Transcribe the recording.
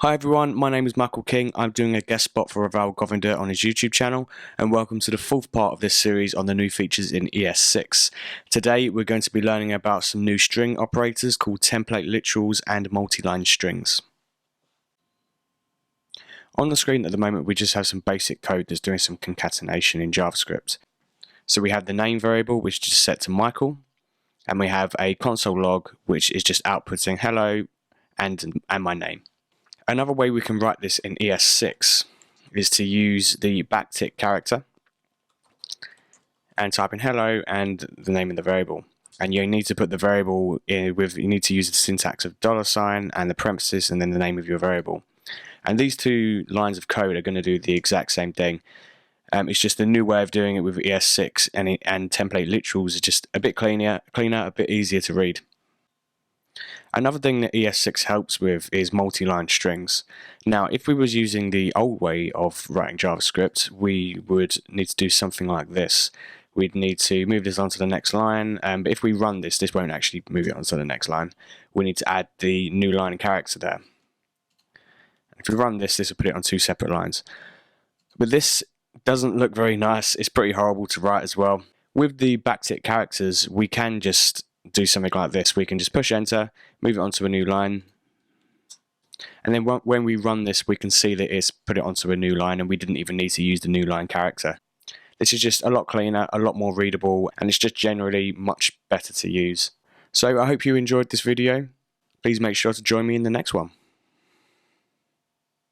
Hi everyone, my name is Michael King. I'm doing a guest spot for Raval Govinder on his YouTube channel, and welcome to the fourth part of this series on the new features in ES6. Today we're going to be learning about some new string operators called template literals and multi-line strings. On the screen at the moment we just have some basic code that's doing some concatenation in JavaScript. So we have the name variable which is just set to Michael, and we have a console log which is just outputting hello and my name. Another way we can write this in ES6 is to use the backtick character and type in hello and the name of the variable. And you need to put the variable in you need to use the syntax of $ and the parenthesis and then the name of your variable. And these two lines of code are going to do the exact same thing. It's just a new way of doing it with ES6, and template literals is just a bit cleaner, a bit easier to read. Another thing that ES6 helps with is multi-line strings. Now, if we was using the old way of writing JavaScript, we would need to do something like this. We'd need to move this onto the next line, but if we run this, this won't actually move it onto the next line. We need to add the new line character there. If we run this, this will put it on two separate lines. But this doesn't look very nice. It's pretty horrible to write as well. With the backtick characters, we can just do something like this. We can just push enter, move it onto a new line, and then when we run this we can see that it's put it onto a new line and we didn't even need to use the new line character. This is just a lot cleaner, a lot more readable, and it's just generally much better to use. So I hope you enjoyed this video. Please make sure to join me in the next one.